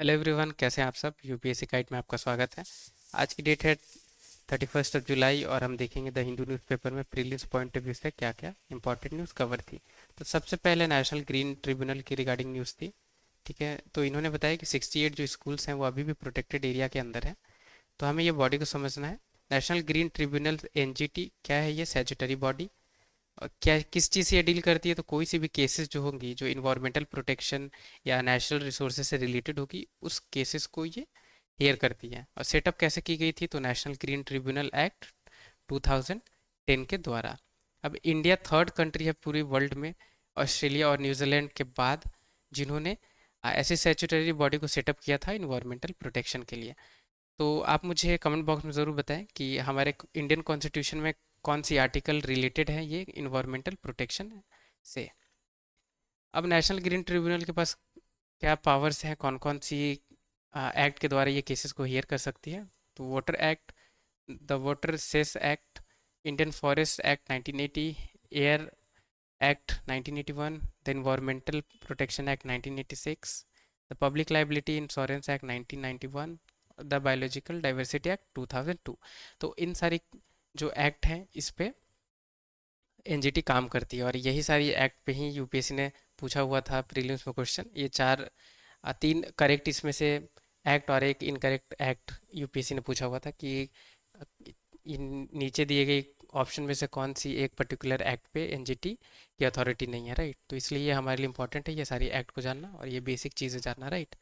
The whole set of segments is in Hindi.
हेलो एवरीवन, कैसे हैं आप सब। यूपीएससी गाइड में आपका स्वागत है। आज की डेट है 31 जुलाई और हम देखेंगे द हिंदू न्यूज़पेपर में प्रीलिम्स पॉइंट ऑफ व्यू से क्या क्या इंपॉर्टेंट न्यूज़ कवर थी। तो सबसे पहले नेशनल ग्रीन ट्रिब्यूनल की रिगार्डिंग न्यूज़ थी। ठीक है, तो इन्होंने बताया कि 68 जो स्कूल्स हैं वो अभी भी प्रोटेक्टेड एरिया के अंदर हैं। तो हमें ये बॉडी को समझना है। नेशनल ग्रीन ट्रिब्यूनल एनजीटी क्या है, ये स्टैट्यूटरी बॉडी क्या किस चीज़ से ये डील करती है। तो कोई सी भी केसेस जो होंगी जो इन्वायरमेंटल प्रोटेक्शन या नेचुरल रिसोर्सेज से रिलेटेड होगी, उस केसेस को ये हेयर करती है। और सेटअप कैसे की गई थी, तो नेशनल ग्रीन ट्रिब्यूनल एक्ट 2010 के द्वारा। अब इंडिया थर्ड कंट्री है पूरी वर्ल्ड में, ऑस्ट्रेलिया और न्यूजीलैंड के बाद, जिन्होंने ऐसी स्टैट्यूटरी बॉडी को सेटअप किया था इन्वायरमेंटल प्रोटेक्शन के लिए। तो आप मुझे कमेंट बॉक्स में ज़रूर बताएं कि हमारे इंडियन कॉन्स्टिट्यूशन में कौन सी आर्टिकल रिलेटेड है ये इन्वायरमेंटल प्रोटेक्शन से। अब नेशनल ग्रीन ट्रिब्यूनल के पास क्या पावर्स हैं, कौन कौन सी एक्ट के द्वारा ये केसेस को हियर कर सकती है। तो Water Act, the Water Cess Act, Indian Forest Act 1980, Air Act 1981, the Environmental Protection Act 1986, the Public Liability Insurance Act 1991, the Biological Diversity Act 2002। तो इन सारी जो एक्ट हैं इस पे एनजीटी काम करती है, और यही सारी एक्ट पे ही यूपीएससी ने पूछा हुआ था प्रीलिम्स में क्वेश्चन। ये तीन करेक्ट इसमें से एक्ट और एक इनकरेक्ट एक्ट यूपीएससी ने पूछा हुआ था कि अ, इन नीचे दिए गए ऑप्शन में से कौन सी एक पर्टिकुलर एक्ट पे एनजीटी की अथॉरिटी नहीं है, राइट। तो इसलिए ये हमारे लिए इंपॉर्टेंट है ये सारी एक्ट को जानना और ये बेसिक चीज़ें जानना, राइट।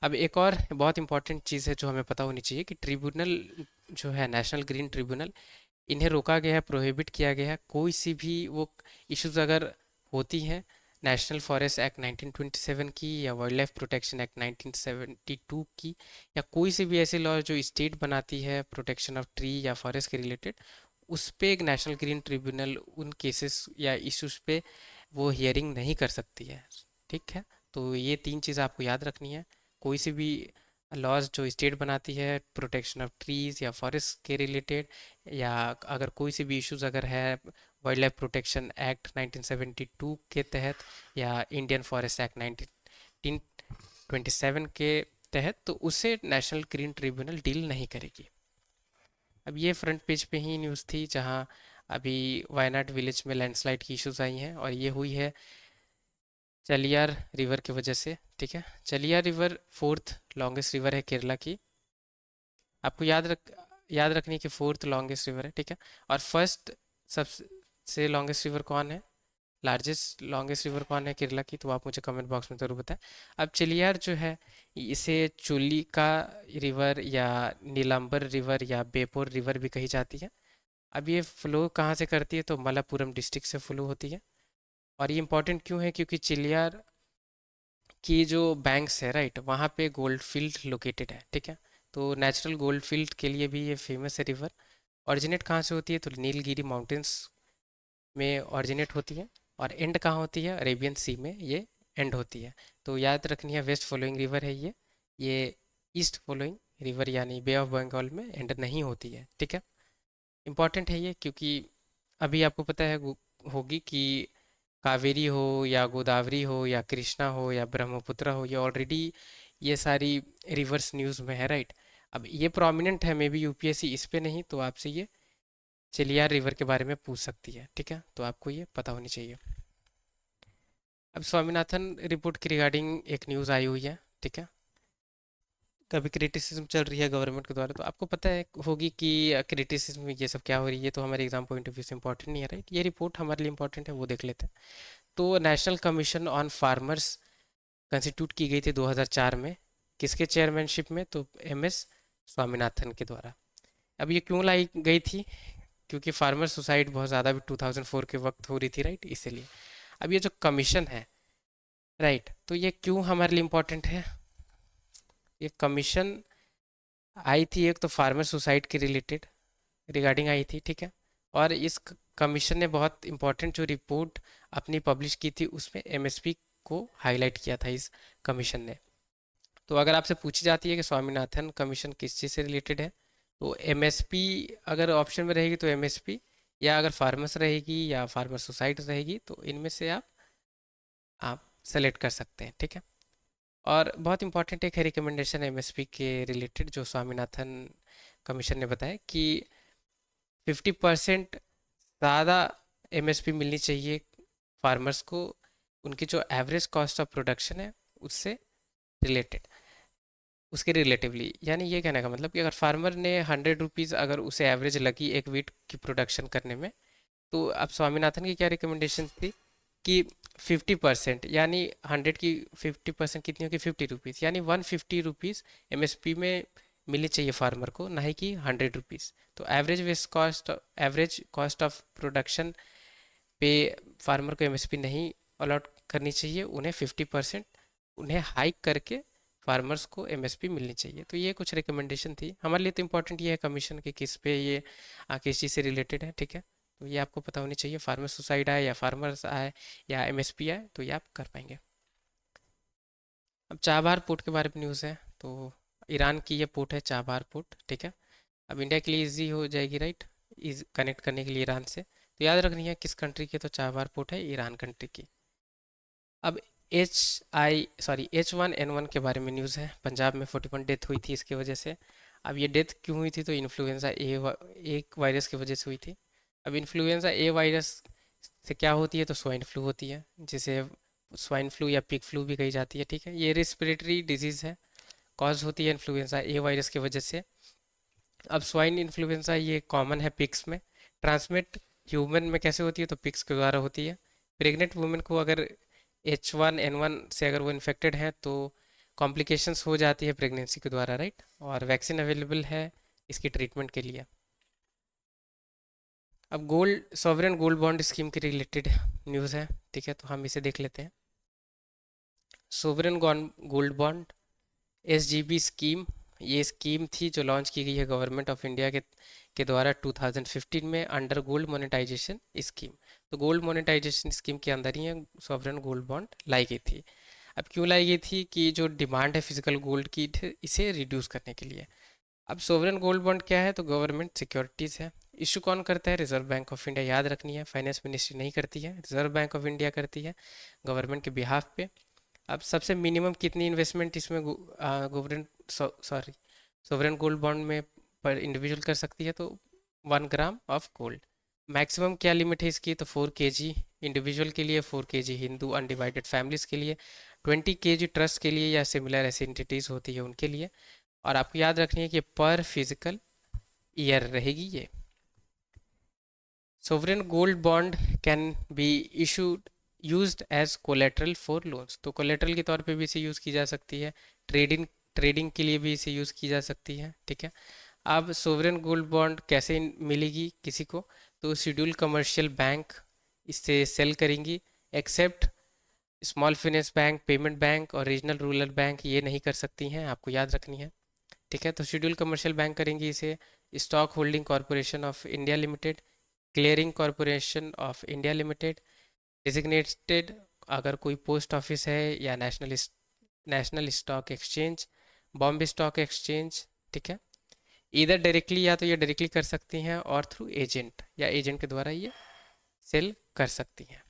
अब एक और बहुत इंपॉर्टेंट चीज़ है जो हमें पता होनी चाहिए कि ट्रिब्यूनल जो है, नेशनल ग्रीन ट्रिब्यूनल, इन्हें रोका गया है, प्रोहिबिट किया गया है। कोई सी भी वो इश्यूज अगर होती हैं नेशनल फॉरेस्ट एक्ट 1927 की या वाइल्ड लाइफ प्रोटेक्शन एक्ट 1972 की, या कोई सी भी ऐसी लॉ जो स्टेट बनाती है प्रोटेक्शन ऑफ ट्री या फॉरेस्ट के रिलेटेड, उस पे एक नेशनल ग्रीन ट्रिब्यूनल उन केसेस या इश्यूज पे वो हियरिंग नहीं कर सकती है। ठीक है, तो ये तीन चीज़ आपको याद रखनी है। कोई सी भी लॉज जो स्टेट बनाती है प्रोटेक्शन ऑफ ट्रीज या फॉरेस्ट के रिलेटेड, या अगर कोई सी भी इश्यूज अगर है वाइल्ड लाइफ प्रोटेक्शन एक्ट 1972 के तहत या इंडियन फॉरेस्ट एक्ट 1927 के तहत, तो उसे नेशनल ग्रीन ट्रिब्यूनल डील नहीं करेगी। अब ये फ्रंट पेज पे ही न्यूज़ थी जहां अभी वायनाड विलेज में लैंडस्लाइड की इश्यूज आई हैं, और ये हुई है चलियार रिवर की वजह से। ठीक है, Chaliyar river fourth longest river है केरला की। आपको याद रखनी है कि फोर्थ लॉन्गेस्ट रिवर है, ठीक है। और फर्स्ट सबसे लॉन्गेस्ट रिवर कौन है, लार्जेस्ट लॉन्गेस्ट रिवर कौन है केरला की, तो आप मुझे कमेंट बॉक्स में ज़रूर बताएं। अब चिलियार जो है, इसे चुलिका रिवर या नीलांबर रिवर या बेपोर रिवर भी कही जाती है। अब ये फ्लो कहाँ से करती है, तो मलप्पुरम डिस्ट्रिक्ट से फ्लो होती है। और ये इंपॉर्टेंट क्यों है, क्योंकि चिलियार की जो बैंक्स है, राइट, वहाँ पे गोल्ड फील्ड लोकेटेड है। ठीक है, तो नेचुरल गोल्ड फील्ड के लिए भी ये फेमस है रिवर। ऑरिजिनेट कहाँ से होती है, तो नीलगिरी माउंटेन्स में ऑरिजिनेट होती है। और एंड कहाँ होती है, अरेबियन सी में ये एंड होती है। तो याद रखनी है, वेस्ट फॉलोइंग रिवर है ये ईस्ट फॉलोइंग रिवर यानी बे ऑफ बंगाल में एंड नहीं होती है। ठीक है, इम्पॉर्टेंट है ये, क्योंकि अभी आपको पता है होगी कि कावेरी हो या गोदावरी हो या कृष्णा हो या ब्रह्मपुत्र हो, ये ऑलरेडी ये सारी रिवर्स न्यूज़ में है, राइट। अब ये प्रोमिनेंट है, मे बी यूपीएससी इस पे नहीं तो आपसे ये चिलियार रिवर के बारे में पूछ सकती है। ठीक है, तो आपको ये पता होनी चाहिए। अब स्वामीनाथन रिपोर्ट की रिगार्डिंग एक न्यूज़ आई हुई है। ठीक है, कभी क्रिटिसिज्म चल रही है गवर्नमेंट के द्वारा, तो आपको पता है होगी कि क्रिटिसिज्म ये सब क्या हो रही है। तो हमारे एग्जाम पॉइंट ऑफ व्यू से इंपॉर्टेंट नहीं है, राइट। ये रिपोर्ट हमारे लिए इंपॉर्टेंट है, वो देख लेते हैं। तो national commission on farmers constitute की गई थी 2004 में। किसके चेयरमैनशिप में, तो एम एस स्वामीनाथन के द्वारा। अब ये क्यों लाई गई थी, क्योंकि फार्मर सुसाइड बहुत ज़्यादा भी 2004 के वक्त हो रही थी, राइट, इसीलिए। अब ये जो कमीशन है, राइट, तो ये क्यों हमारे लिए इम्पोर्टेंट है। ये कमीशन आई थी एक तो फार्मर सुसाइड के रिलेटेड रिगार्डिंग आई थी, ठीक है। और इस कमीशन ने बहुत इंपॉर्टेंट जो रिपोर्ट अपनी पब्लिश की थी उसमें एमएसपी को हाईलाइट किया था इस कमीशन ने। तो अगर आपसे पूछी जाती है कि स्वामीनाथन कमीशन किस चीज़ से रिलेटेड है, तो एमएसपी अगर ऑप्शन में रहेगी तो एमएसपी, या अगर फार्मर्स रहेगी या फार्मर सुसाइड रहेगी तो इनमें से आप सेलेक्ट कर सकते हैं। ठीक है, और बहुत इंपॉर्टेंट एक है रिकमेंडेशन एमएसपी के रिलेटेड, जो स्वामीनाथन कमीशन ने बताया कि 50% ज़्यादा एमएसपी मिलनी चाहिए फार्मर्स को, उनकी जो एवरेज कॉस्ट ऑफ प्रोडक्शन है उससे रिलेटेड, उसके रिलेटिवली। यानी ये कहने का मतलब कि अगर फार्मर ने 100 रुपीज़ अगर उसे एवरेज लगी एक वीट की प्रोडक्शन करने में, तो अब स्वामीनाथन की क्या रिकमेंडेशन थी कि 50%, यानी 100 की 50% कितनी होगी, 50 रुपीज़, यानी 150 रुपीज़ एमएसपी में मिलनी चाहिए फार्मर को, ना ही कि 100 रुपीज़। तो एवरेज कॉस्ट ऑफ प्रोडक्शन पे फार्मर को एमएसपी नहीं अलॉट करनी चाहिए, उन्हें 50% उन्हें हाइक करके फार्मर्स को एमएसपी मिलनी चाहिए। तो ये कुछ रिकमेंडेशन थी हमारे लिए। तो इम्पोर्टेंट ये है कमीशन के किस पे ये किस चीज़ से रिलेटेड है, ठीक है। तो ये आपको पता होनी चाहिए, फार्मर सुसाइड आए या फार्मर्स आए या एमएसपी आए, तो ये आप कर पाएंगे। अब चाबहार पोर्ट के बारे में न्यूज़ है। तो ईरान की ये पोर्ट है चाबहार पोर्ट, ठीक है। अब इंडिया के लिए इजी हो जाएगी, राइट, इज कनेक्ट करने के लिए ईरान से। तो याद रखनी है किस कंट्री की, तो चाबहार पोर्ट है ईरान कंट्री की। अब H1N1 के बारे में न्यूज़ है। पंजाब में 41 डेथ हुई थी इसकी वजह से। अब ये डेथ क्यों हुई थी, तो इन्फ्लुएंजा एक वायरस की वजह से हुई थी। अब इन्फ्लुएंजा ए वायरस से क्या होती है, तो स्वाइन फ्लू होती है, जिसे स्वाइन फ्लू या पिग फ्लू भी कही जाती है, ठीक है। ये रेस्पिरेटरी डिजीज़ है, कॉज होती है इन्फ्लुएंजा ए वायरस की वजह से। अब स्वाइन इन्फ्लुएंजा ये कॉमन है पिग्स में। ट्रांसमिट ह्यूमन में कैसे होती है, तो पिग्स के द्वारा होती है। प्रेग्नेंट वुमेन को अगर H1N1 से अगर वो इन्फेक्टेड है तो कॉम्प्लिकेशंस हो जाती है प्रेगनेंसी के द्वारा, राइट। और वैक्सीन अवेलेबल है इसकी ट्रीटमेंट के लिए। अब gold sovereign gold bond scheme के रिलेटेड न्यूज़ है, ठीक है। तो हम इसे देख लेते हैं। Sovereign gold bond SGB scheme, ये स्कीम थी जो लॉन्च की गई है गवर्नमेंट ऑफ इंडिया के द्वारा 2015 में अंडर गोल्ड मोनेटाइजेशन स्कीम। तो गोल्ड मोनेटाइजेशन स्कीम के अंदर ही सॉवरेन गोल्ड बॉन्ड लाई गई थी। अब क्यों लाई गई थी, कि जो डिमांड है फिजिकल गोल्ड की इसे रिड्यूस करने के लिए। अब सोवरेन गोल्ड बॉन्ड क्या है, तो गवर्नमेंट सिक्योरिटीज़ है। इशू कौन करता है, रिजर्व बैंक ऑफ इंडिया, याद रखनी है। फाइनेंस मिनिस्ट्री नहीं करती है, रिजर्व बैंक ऑफ इंडिया करती है गवर्नमेंट के बिहाफ पे। अब सबसे मिनिमम कितनी इन्वेस्टमेंट इसमें government sorry sovereign gold bond में पर इंडिविजुअल कर सकती है, तो 1 ग्राम ऑफ गोल्ड। मैक्सिमम क्या लिमिट है इसकी, तो 4 kg इंडिविजुअल के लिए, 4 kg हिंदू अनडिवाइडेड फैमिलीज के लिए, 20 kg ट्रस्ट के लिए या सिमिलर ऐसी एंटिटीज होती है उनके लिए। और आपको याद रखनी है कि पर फिजिकल ईयर रहेगी ये। Sovereign gold bond can be issued used as collateral for loans, तो कोलेटरल के तौर पे भी इसे यूज़ की जा सकती है। ट्रेडिंग ट्रेडिंग के लिए भी इसे यूज़ की जा सकती है, ठीक है। अब सोवरेन गोल्ड बॉन्ड कैसे मिलेगी किसी को, तो शेड्यूल कमर्शियल बैंक इससे सेल करेंगी, except small finance bank, payment bank और रीजनल रूरल बैंक ये नहीं कर सकती हैं, आपको याद रखनी है, ठीक है। तो शेड्यूल कमर्शियल बैंक करेंगी इसे stock holding corporation of India limited, clearing corporation of India limited, designated अगर कोई पोस्ट ऑफिस है, या national stock exchange, Bombay stock exchange, ठीक है। इधर डायरेक्टली, या तो ये डायरेक्टली कर सकती हैं और थ्रू एजेंट, या एजेंट के द्वारा ये सेल कर सकती हैं।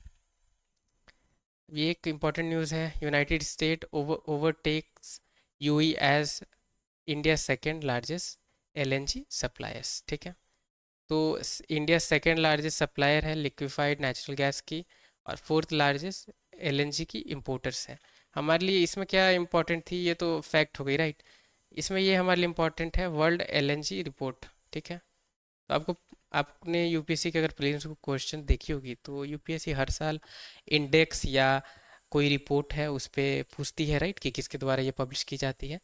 ये एक इम्पॉर्टेंट न्यूज़ है। United State overtakes UAE as India second largest LNG suppliers, ठीक है। तो इंडिया सेकेंड लार्जेस्ट सप्लायर है लिक्विफाइड नेचुरल गैस की, और फोर्थ लार्जेस्ट एलएनजी की इम्पोर्टर्स है। हमारे लिए इसमें क्या इम्पोर्टेंट थी, ये तो फैक्ट हो गई, राइट। इसमें ये हमारे लिए इम्पोर्टेंट है वर्ल्ड एलएनजी रिपोर्ट, ठीक है। तो आपने यूपीएससी के अगर प्रीलिम्स को क्वेश्चन देखी होगी, तो यूपीएससी हर साल इंडेक्स या कोई रिपोर्ट है उस पर पूछती है, राइट, कि किसके द्वारा ये पब्लिश की जाती है।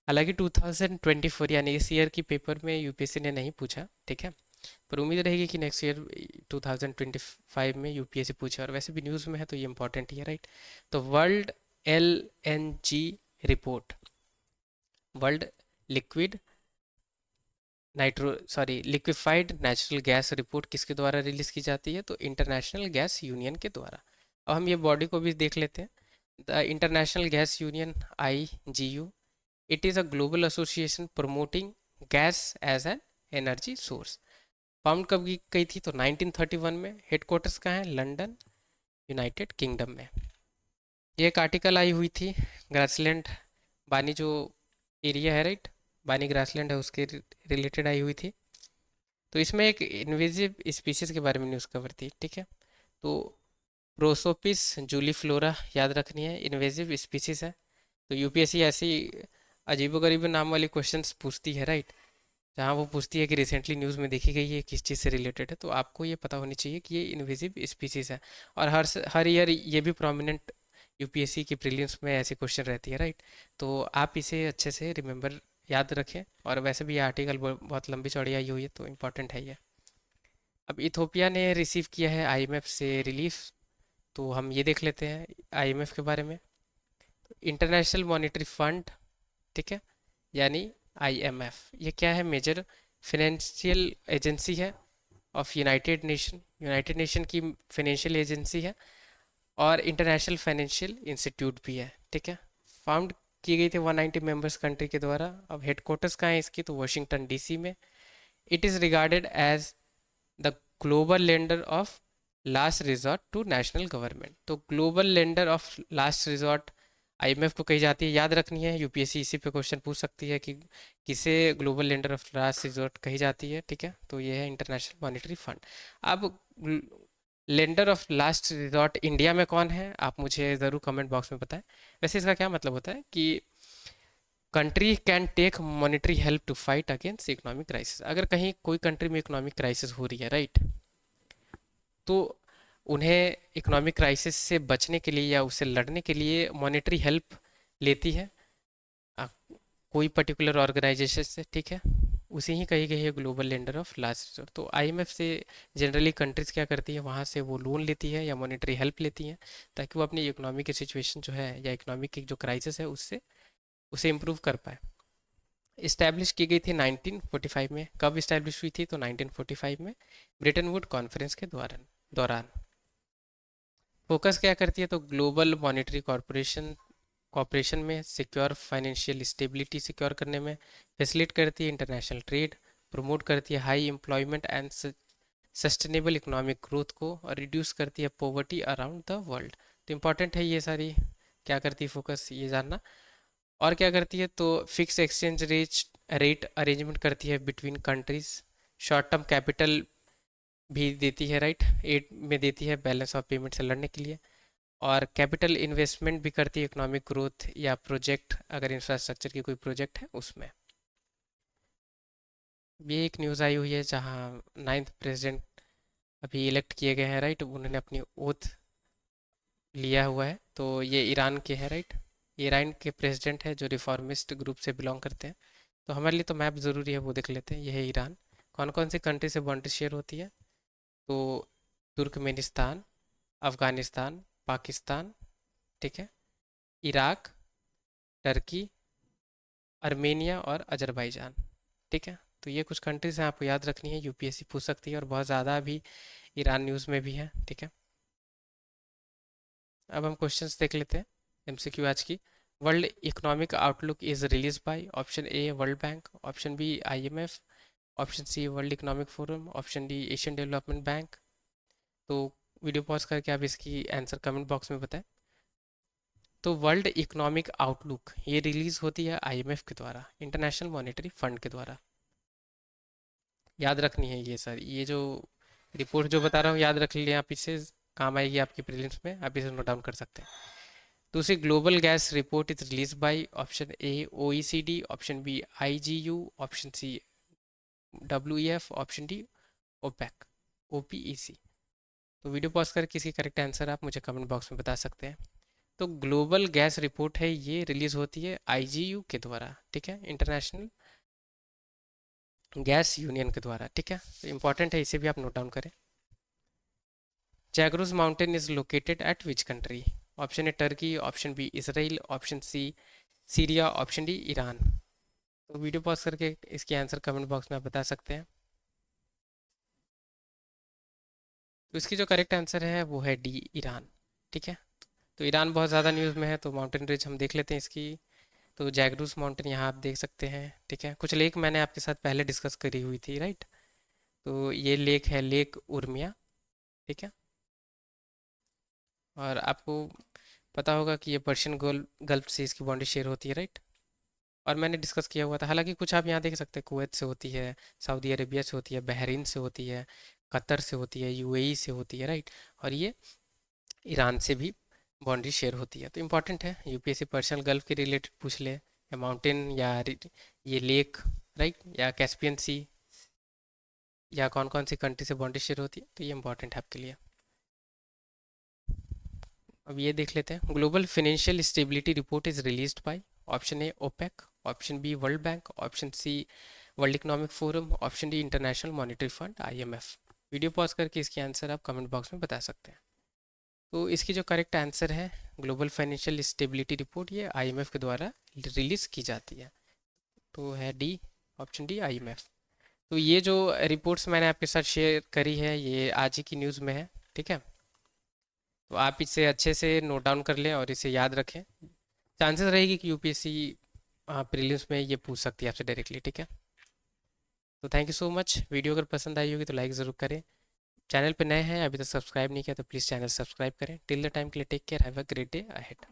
हालांकि 2024 यानी इस ईयर की पेपर में यूपीएससी ने नहीं पूछा, ठीक है। पर उम्मीद रहेगी कि नेक्स्ट ईयर 2025 में यूपीएससी पूछे, और वैसे भी न्यूज़ में है तो ये इंपॉर्टेंट ही है, राइट। तो report world liquid liquefied natural gas report किसके द्वारा रिलीज की जाती है, तो इंटरनेशनल गैस यूनियन के द्वारा। अब हम ये बॉडी को भी देख लेते हैं। The International Gas Union, IGU, it is a global association promoting gas as an energy source. Found कब की गई थी, तो 1931 में। हेडक्वार्टर्स कहाँ है, लंदन, यूनाइटेड किंगडम में। ये एक आर्टिकल आई हुई थी ग्रासलैंड बानी जो एरिया है, राइट, बानी ग्रासलैंड है, उसके रिलेटेड आई हुई थी। तो इसमें एक इन्वेजिव स्पीसीज के बारे में न्यूज़ कवर थी, ठीक है। तो प्रोसोपिस जूलीफ्लोरा याद रखनी है, इन्वेजिव स्पीसीज है। तो यूपीएससी ऐसी अजीबोगरीब नाम वाली क्वेश्चंस पूछती है, राइट, जहाँ वो पूछती है कि रिसेंटली न्यूज़ में देखी गई है, किस चीज़ से रिलेटेड है, तो आपको ये पता होनी चाहिए कि ये इन्वेजिव स्पीसीज है। और हर ईयर ये भी प्रोमिनेंट यूपीएससी की प्रीलिम्स में ऐसी क्वेश्चन रहती है, राइट। तो आप इसे अच्छे से रिमेंबर याद रखें। और वैसे भी ये आर्टिकल बहुत लंबी चौड़ी आई हुई है, तो इम्पोर्टेंट है ये। अब इथोपिया ने रिसीव किया है आईएमएफ से रिलीफ, तो हम ये देख लेते हैं आईएमएफ के बारे में। इंटरनेशनल मॉनेटरी फंड, ठीक है, यानी आईएमएफ, ये क्या है? मेजर फाइनेंशियल एजेंसी है ऑफ यूनाइटेड नेशन की फाइनेंशियल एजेंसी है, और इंटरनेशनल फाइनेंशियल इंस्टीट्यूट भी है, ठीक है। फाउंड की गई थी 190 मेंबर्स कंट्री के द्वारा। अब हेडक्वार्टर्स कहाँ है इसकी? तो वाशिंगटन डीसी में। It is regarded as the global lender of last resort to national government. तो global lender of last resort IMF को कही जाती है, याद रखनी है। यूपीएससी इसी पे क्वेश्चन पूछ सकती है कि किसे global lender of last resort कही जाती है, ठीक है। तो ये है इंटरनेशनल मॉनेटरी फंड। अब lender of last resort India में कौन है, आप मुझे ज़रूर कमेंट बॉक्स में बताएं। वैसे इसका क्या मतलब होता है कि country can take monetary help to fight against economic crisis. अगर कहीं कोई कंट्री में इकोनॉमिक क्राइसिस हो रही है, राइट, तो उन्हें इकोनॉमिक क्राइसिस से बचने के लिए या उससे लड़ने के लिए मॉनेटरी हेल्प लेती है आ, कोई पर्टिकुलर ऑर्गेनाइजेशन से, ठीक है। उसे ही कही गई है global lender of last resort. तो आईएमएफ से जनरली कंट्रीज क्या करती है, वहाँ से वो लोन लेती है या मॉनेटरी हेल्प लेती हैं, ताकि वो अपनी इकोनॉमिक की सिचुएशन जो है या इकोनॉमिक की जो क्राइसिस है उससे उसे इम्प्रूव कर पाए। इस्टेब्लिश की गई थी 1945 में। कब इस्टेब्लिश हुई थी? तो 1945 में ब्रिटेन वुड कॉन्फ्रेंस के दौरान। फोकस क्या करती है? तो ग्लोबल मॉनेटरी कॉरपोरेशन में सिक्योर फाइनेंशियल स्टेबिलिटी सिक्योर करने में फैसिलिटेट करती है इंटरनेशनल ट्रेड, प्रमोट करती है high employment and sustainable economic growth को, और रिड्यूस करती है पॉवर्टी अराउंड द वर्ल्ड। तो इंपॉर्टेंट है ये सारी क्या करती है फोकस, ये जानना। और क्या करती है? तो फिक्स एक्सचेंज रेट अरेंजमेंट करती है between countries, short term capital भी देती है, राइट, एड में देती है बैलेंस ऑफ पेमेंट से लड़ने के लिए, और कैपिटल इन्वेस्टमेंट भी करती है इकोनॉमिक ग्रोथ या प्रोजेक्ट, अगर इंफ्रास्ट्रक्चर की कोई प्रोजेक्ट है उसमें। ये एक न्यूज़ आई हुई है जहाँ 9th प्रेसिडेंट अभी इलेक्ट किए गए हैं, राइट, उन्होंने अपनी ओथ लिया हुआ है। तो ये ईरान के हैं, राइट, ईरान के प्रेसिडेंट है जो रिफॉर्मिस्ट ग्रुप से बिलोंग करते हैं। तो हमारे लिए तो मैप ज़रूरी है, वो देख लेते हैं। ये है ईरान। कौन कौन सी कंट्री से बाउंड्री शेयर होती है? तो तुर्कमेनिस्तान, अफ़गानिस्तान, पाकिस्तान, ठीक है, इराक, टर्की, अर्मेनिया और अजरबैजान, ठीक है। तो ये कुछ कंट्रीज हैं, आपको याद रखनी है, यूपीएससी पूछ सकती है, और बहुत ज़्यादा अभी ईरान न्यूज़ में भी है, ठीक है। अब हम क्वेश्चंस देख लेते हैं एमसीक्यू आज की। World Economic Outlook is release by option A World Bank, option B IMF, option C World Economic Forum, option D Asian Development Bank. तो वीडियो पॉज करके आप इसकी आंसर कमेंट बॉक्स में बताएं। तो वर्ल्ड इकोनॉमिक आउटलुक ये रिलीज होती है आईएमएफ के द्वारा, इंटरनेशनल मॉनेटरी फंड के द्वारा। याद रखनी है ये सर, ये जो रिपोर्ट जो बता रहा हूँ याद रख लीजिए आप, इससे काम आएगी आपकी प्रीलिम्स में, आप इसे नोट डाउन कर सकते हैं। दूसरी global gas report is release by option A OECD, option B IGU, option C WEF, option D OPEC OPEC. तो वीडियो पॉज करके इसकी करेक्ट आंसर आप मुझे कमेंट बॉक्स में बता सकते हैं। तो ग्लोबल गैस रिपोर्ट है, ये रिलीज होती है आईजीयू के द्वारा, ठीक है, इंटरनेशनल गैस यूनियन के द्वारा, ठीक है। तो इंपॉर्टेंट है, इसे भी आप नोट डाउन करें। Zagros mountain is located at which country? Option A Turkey, option B Israel, option C Syria, option D Iran. तो वीडियो पॉज करके इसकी आंसर कमेंट बॉक्स में आप बता सकते हैं। तो इसकी जो करेक्ट आंसर है वो है डी ईरान, ठीक है। तो ईरान बहुत ज़्यादा न्यूज़ में है, तो माउंटेन रेंज हम देख लेते हैं इसकी। तो जैग्रूस माउंटेन यहाँ आप देख सकते हैं, ठीक है। कुछ लेक मैंने आपके साथ पहले डिस्कस करी हुई थी, राइट। तो ये लेक है लेक उर्मिया, ठीक है। और आपको पता होगा कि ये पर्शियन गल्फ से इसकी बाउंड्री शेयर होती है, राइट। और मैंने डिस्कस किया हुआ था, हालांकि कुछ आप यहाँ देख सकते हैं, कुवैत से होती है, सऊदी अरेबिया से होती है, बहरीन से होती है, कतर से होती है, यूएई से होती है, राइट। और ये ईरान से भी बाउंड्री शेयर होती है। तो इम्पॉर्टेंट है, यूपीएससी पर्शियन गल्फ के रिलेटेड पूछ ले, या माउंटेन, या ये लेक, राइट, या कैस्पियन सी, या कौन कौन सी कंट्री से बाउंड्री शेयर होती है, तो ये इंपॉर्टेंट है आपके लिए। अब ये देख लेते हैं, global financial stability report is released by, option A OPEC, option B World Bank, option C World Economic Forum, option D International Monetary Fund IMF. Video pause करके इसके आंसर आप कमेंट बॉक्स में बता सकते हैं। तो इसकी जो करेक्ट आंसर है, ग्लोबल फाइनेंशियल स्टेबिलिटी रिपोर्ट ये आईएमएफ के द्वारा रिलीज की जाती है, तो है डी, ऑप्शन डी आईएमएफ। तो ये जो रिपोर्ट्स मैंने आपके साथ शेयर करी है, ये आज ही की न्यूज़ में है, ठीक है। तो आप इसे अच्छे से नोट डाउन कर लें और इसे याद रखें। चांसेस रहेगी कि यूपीएससी प्रीलिम्स में ये पूछ सकती है आपसे डायरेक्टली, ठीक है। तो thank you so much. Video अगर पसंद आई होगी तो लाइक ज़रूर करें। चैनल पे नए हैं, अभी तक सब्सक्राइब नहीं किया तो प्लीज़ चैनल सब्सक्राइब करें। टिल द टाइम के लिए take care, have a great day ahead.